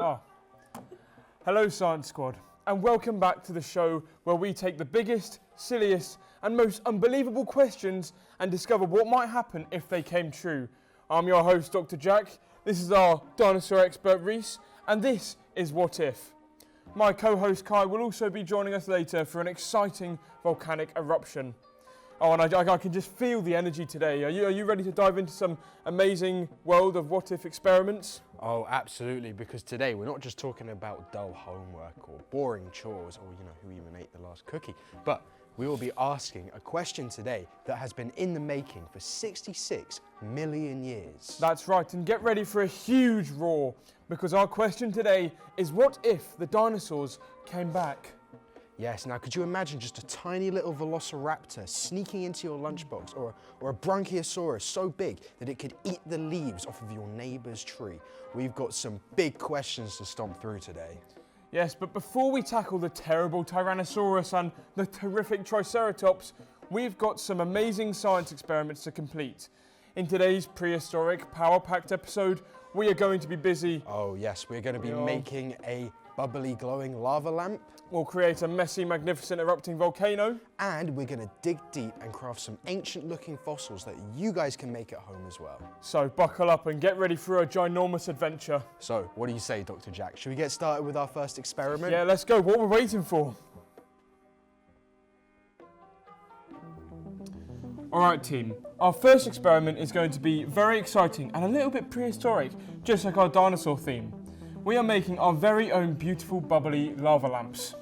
Ah. Hello, Science Squad, and welcome back to the show where we take the biggest, silliest, and most unbelievable questions and discover what might happen if they came true. I'm your host, Dr. Jack. This is our dinosaur expert, Reese, and this is What If. My co-host, Kai, will also be joining us later for an exciting volcanic eruption. Oh, and I can just feel the energy today. Are you ready to dive into some amazing world of what if experiments? Oh, absolutely, because today we're not just talking about dull homework or boring chores or, who even ate the last cookie, but we will be asking a question today that has been in the making for 66 million years. That's right, and get ready for a huge roar, because our question today is what if the dinosaurs came back? Yes, now could you imagine just a tiny little velociraptor sneaking into your lunchbox, or a Bronchiosaurus so big that it could eat the leaves off of your neighbour's tree? We've got some big questions to stomp through today. Yes, but before we tackle the terrible Tyrannosaurus and the terrific Triceratops, we've got some amazing science experiments to complete. In today's prehistoric, power-packed episode, we are going to be busy. Oh yes, we're going to be making a bubbly glowing lava lamp. We'll create a messy, magnificent erupting volcano. And we're going to dig deep and craft some ancient looking fossils that you guys can make at home as well. So buckle up and get ready for a ginormous adventure. So what do you say, Dr. Jack? Should we get started with our first experiment? Yeah, let's go. What we're waiting for? Alright team, our first experiment is going to be very exciting and a little bit prehistoric, just like our dinosaur theme. We are making our very own beautiful bubbly lava lamps.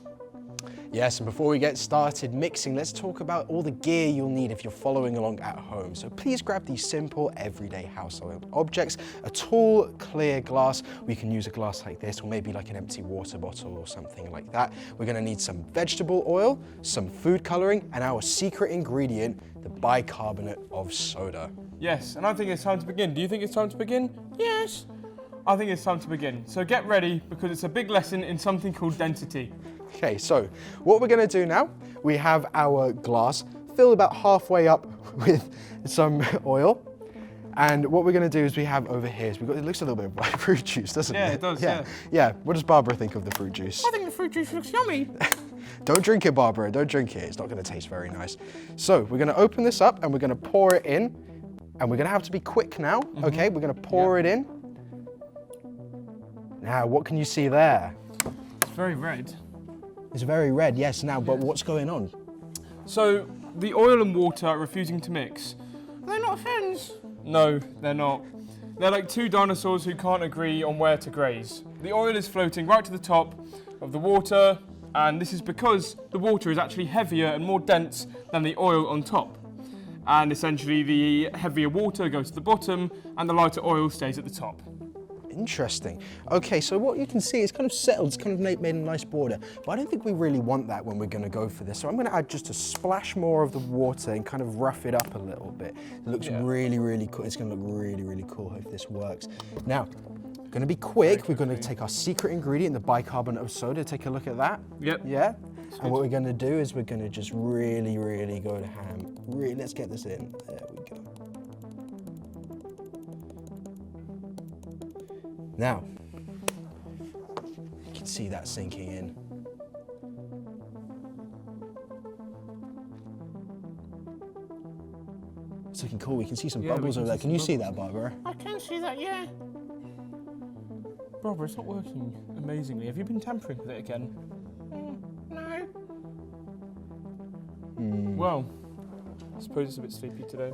Yes, and before we get started mixing, let's talk about all the gear you'll need if you're following along at home. So please grab these simple, everyday household objects, a tall, clear glass. We can use a glass like this, or maybe like an empty water bottle or something like that. We're gonna need some vegetable oil, some food coloring, and our secret ingredient, the bicarbonate of soda. Yes, and I think it's time to begin. Do you think it's time to begin? Yes. I think it's time to begin. So get ready, because it's a big lesson in something called density. Okay, so what we're going to do now, we have our glass filled about halfway up with some oil. And what we're going to do is we have over here, so it looks a little bit like fruit juice, doesn't it? Yeah, it does, yeah. Yeah, what does Barbara think of the fruit juice? I think the fruit juice looks yummy. Don't drink it, Barbara, don't drink it. It's not going to taste very nice. So we're going to open this up and we're going to pour it in. And we're going to have to be quick now, okay? We're going to pour it in. Now, what can you see there? It's very red. It's very red, yes. Now, but what's going on? So, the oil and water are refusing to mix. They're not friends. No, they're not. They're like two dinosaurs who can't agree on where to graze. The oil is floating right to the top of the water, and this is because the water is actually heavier and more dense than the oil on top. And essentially, the heavier water goes to the bottom, and the lighter oil stays at the top. Interesting. Okay, so what you can see is kind of settled, it's kind of made a nice border, but I don't think we really want that when we're going to go for this. So I'm going to add just a splash more of the water and kind of rough it up a little bit. It looks really, really cool. It's going to look really, really cool if this works. Now, going to be quick. We're going to take our secret ingredient, the bicarbonate of soda. Take a look at that. Yep. Yeah. And what we're going to do is we're going to just really, really go to ham. Really, let's get this in. There we go. Now, you can see that sinking in. It's looking cool. We can see some bubbles over there. Can you see that, Barbara? I can see that, yeah. Barbara, it's not working amazingly. Have you been tampering with it again? No. Well, I suppose it's a bit sleepy today.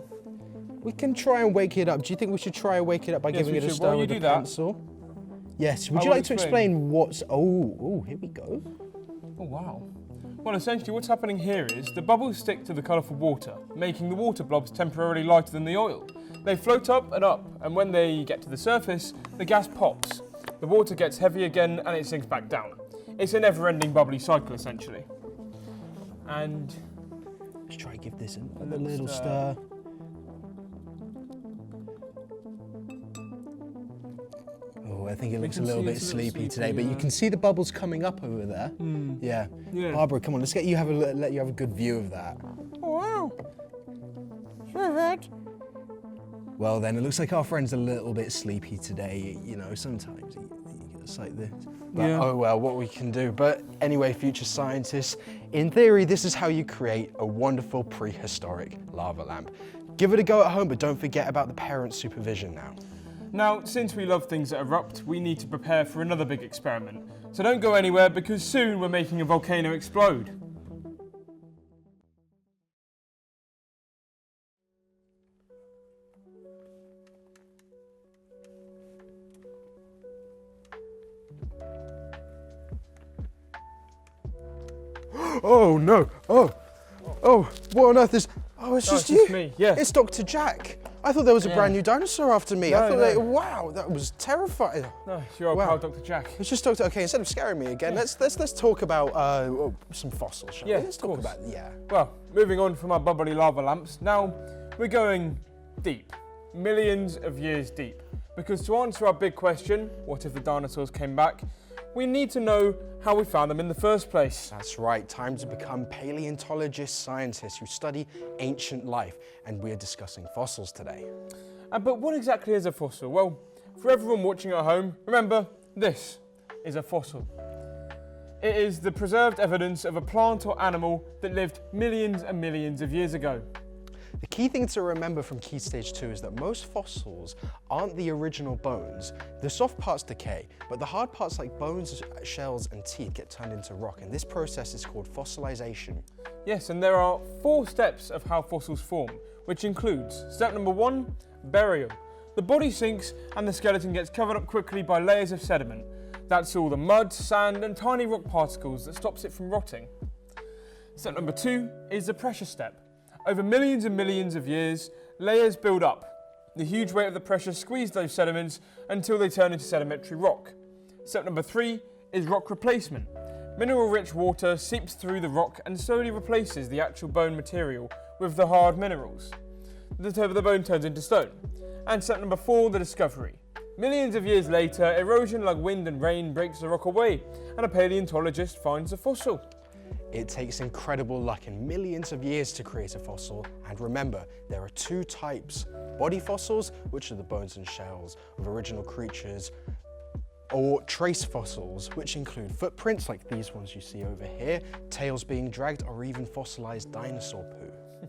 We can try and wake it up. Do you think we should try and wake it up by giving it a stir with a pencil? Yes. Would you like to explain what's... Oh, here we go. Oh, wow. Well, essentially what's happening here is the bubbles stick to the colourful water, making the water blobs temporarily lighter than the oil. They float up, and when they get to the surface, the gas pops. The water gets heavy again, and it sinks back down. It's a never-ending bubbly cycle, essentially. And... let's try and give this a little stir. Oh, I think it looks a little bit sleepy today, but you can see the bubbles coming up over there. Yeah. Barbara, come on, let's let you have a good view of that. Oh, wow. So red. Well then, it looks like our friend's a little bit sleepy today. You know, sometimes he gets It's like this. But, Yeah. oh well, what we can do. But anyway, future scientists, in theory, this is how you create a wonderful prehistoric lava lamp. Give it a go at home, but don't forget about the parents' supervision now. Now, since we love things that erupt, we need to prepare for another big experiment. So don't go anywhere because soon we're making a volcano explode. Oh no! Oh! What on earth is? Oh, it's No, just it's just you. me, yeah. It's Dr. Jack. I thought there was a Yeah. brand new dinosaur after me. I No, thought, no. wow, that was terrifying. No, it's your old Wow. pal, Dr. Jack. It's just Dr. Okay, instead of scaring me again, let's talk about some fossils, shall Yeah, we? Let's of talk course. about yeah. Well, moving on from our bubbly lava lamps, now we're going deep, millions of years deep. Because to answer our big question, what if the dinosaurs came back, we need to know how we found them in the first place. That's right, time to become paleontologist scientists who study ancient life, and we're discussing fossils today. But what exactly is a fossil? Well, for everyone watching at home, remember, this is a fossil. It is the preserved evidence of a plant or animal that lived millions and millions of years ago. The key thing to remember from Key Stage 2 is that most fossils aren't the original bones. The soft parts decay, but the hard parts like bones, shells and teeth get turned into rock, and this process is called fossilization. Yes, and there are 4 steps of how fossils form, which includes step number 1, burial. The body sinks and the skeleton gets covered up quickly by layers of sediment. That's all the mud, sand and tiny rock particles that stops it from rotting. Step number 2 is the pressure step. Over millions and millions of years, layers build up. The huge weight of the pressure squeezes those sediments until they turn into sedimentary rock. Step number 3 is rock replacement. Mineral-rich water seeps through the rock and slowly replaces the actual bone material with the hard minerals. The bone turns into stone. And step number 4, the discovery. Millions of years later, erosion like wind and rain breaks the rock away, and a paleontologist finds a fossil. It takes incredible luck and millions of years to create a fossil, and remember, there are 2 types. Body fossils, which are the bones and shells of original creatures, or trace fossils, which include footprints like these ones you see over here, tails being dragged, or even fossilized dinosaur poo.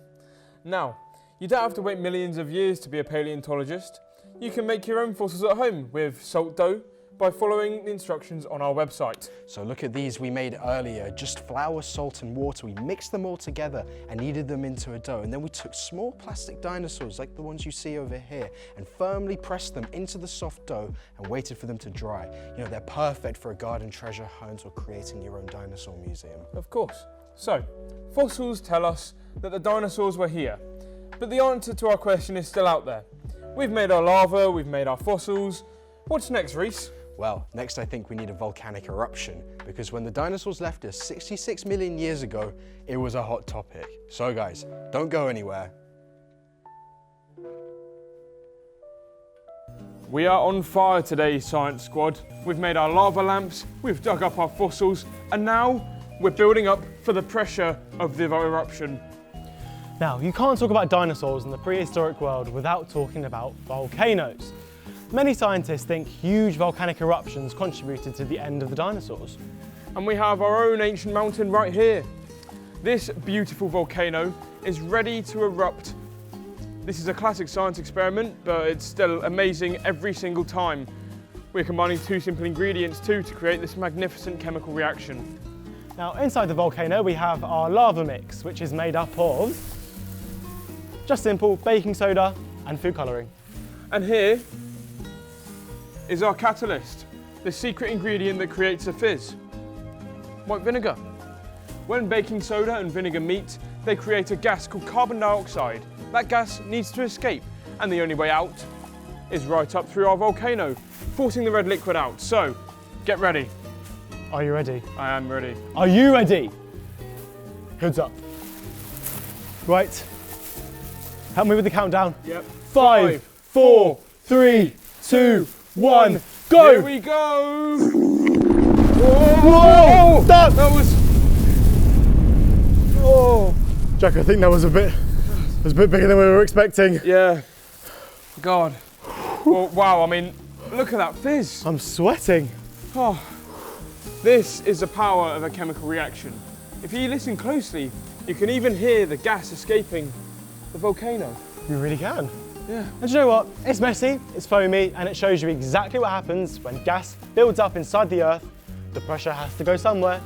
Now, you don't have to wait millions of years to be a paleontologist. You can make your own fossils at home with salt dough by following the instructions on our website. So look at these we made earlier, just flour, salt and water. We mixed them all together and kneaded them into a dough, and then we took small plastic dinosaurs like the ones you see over here and firmly pressed them into the soft dough and waited for them to dry. You know, they're perfect for a garden treasure hunt or creating your own dinosaur museum. Of course. So, fossils tell us that the dinosaurs were here. But the answer to our question is still out there. We've made our lava, we've made our fossils. What's next, Reese? Well, next I think we need a volcanic eruption, because when the dinosaurs left us 66 million years ago, it was a hot topic. So guys, don't go anywhere. We are on fire today, Science Squad. We've made our lava lamps, we've dug up our fossils, and now we're building up for the pressure of the eruption. Now, you can't talk about dinosaurs in the prehistoric world without talking about volcanoes. Many scientists think huge volcanic eruptions contributed to the end of the dinosaurs. And we have our own ancient mountain right here. This beautiful volcano is ready to erupt. This is a classic science experiment, but it's still amazing every single time. We're combining 2 simple ingredients too to create this magnificent chemical reaction. Now, inside the volcano we have our lava mix, which is made up of just simple baking soda and food colouring. And here is our catalyst, the secret ingredient that creates a fizz. White vinegar. When baking soda and vinegar meet, they create a gas called carbon dioxide. That gas needs to escape, and the only way out is right up through our volcano, forcing the red liquid out. So, get ready. Are you ready? I am ready. Are you ready? Hoods up. Right. Help me with the countdown. Yep. 5, 4, 3, 2, 1, go! Here we go! Whoa! Stop! That was... Oh! Jack, I think that was a bit bigger than we were expecting. Yeah. God. Well, wow, I mean, look at that fizz. I'm sweating. Oh, this is the power of a chemical reaction. If you listen closely, you can even hear the gas escaping the volcano. You really can. Yeah. And do you know what? It's messy, it's foamy, and it shows you exactly what happens when gas builds up inside the Earth. The pressure has to go somewhere.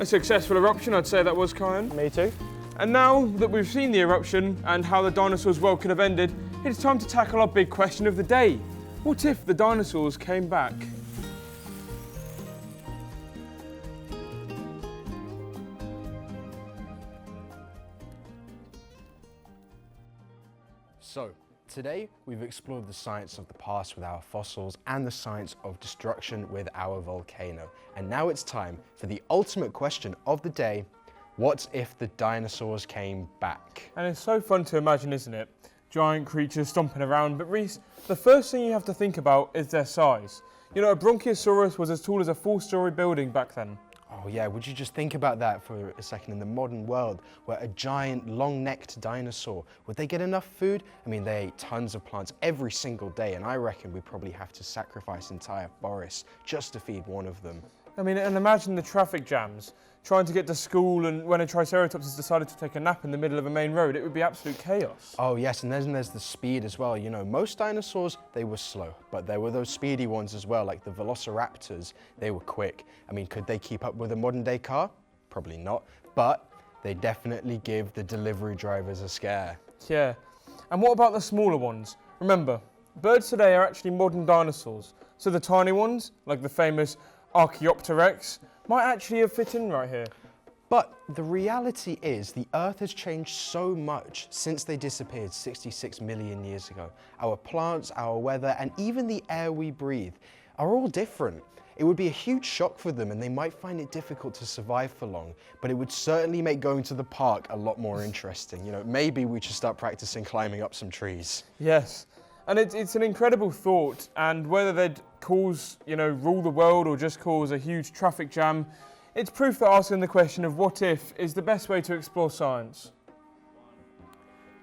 A successful eruption, I'd say that was, Kyan. Me too. And now that we've seen the eruption and how the dinosaurs' world could have ended, it's time to tackle our big question of the day. What if the dinosaurs came back? So, today we've explored the science of the past with our fossils and the science of destruction with our volcano. And now it's time for the ultimate question of the day. What if the dinosaurs came back? And it's so fun to imagine, isn't it? Giant creatures stomping around, but Reese, the first thing you have to think about is their size. You know, a Bronchiosaurus was as tall as a 4-story building back then. Oh yeah, would you just think about that for a second in the modern world, where a giant long-necked dinosaur, would they get enough food? I mean, they ate tons of plants every single day, and I reckon we probably have to sacrifice entire forests just to feed one of them. I mean, and imagine the traffic jams, trying to get to school, and when a Triceratops has decided to take a nap in the middle of a main road, it would be absolute chaos. Oh yes, and then there's the speed as well. You know, most dinosaurs, they were slow, but there were those speedy ones as well, like the velociraptors. They were quick. I mean, could they keep up with a modern day car? Probably not, but they definitely give the delivery drivers a scare. Yeah. And what about the smaller ones? Remember, birds today are actually modern dinosaurs, so the tiny ones, like the famous Archaeopteryx, might actually have fit in right here. But the reality is the Earth has changed so much since they disappeared 66 million years ago. Our plants, our weather, and even the air we breathe are all different. It would be a huge shock for them and they might find it difficult to survive for long, but it would certainly make going to the park a lot more interesting. You know, maybe we should start practicing climbing up some trees. Yes. And it's an incredible thought, and whether they'd rule the world or just cause a huge traffic jam, it's proof that asking the question of what if is the best way to explore science.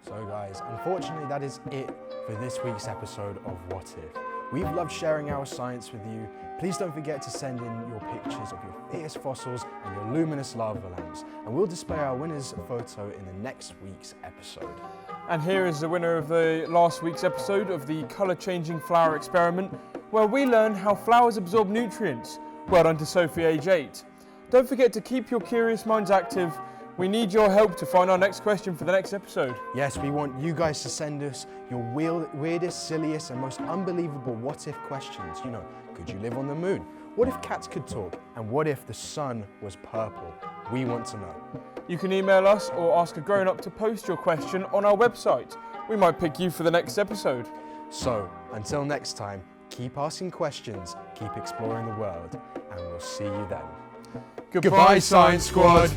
So guys, unfortunately that is it for this week's episode of What If. We've loved sharing our science with you. Please don't forget to send in your pictures of your fierce fossils and your luminous lava lamps, and we'll display our winner's photo in the next week's episode. And here is the winner of the last week's episode of the colour-changing flower experiment, where we learn how flowers absorb nutrients. Well done to Sophie, age 8. Don't forget to keep your curious minds active. We need your help to find our next question for the next episode. Yes, we want you guys to send us your weirdest, silliest, and most unbelievable what-if questions. You know, could you live on the moon? What if cats could talk? And what if the sun was purple? We want to know. You can email us or ask a grown-up to post your question on our website. We might pick you for the next episode. So, until next time, keep asking questions, keep exploring the world, and we'll see you then. Goodbye, Science Squad.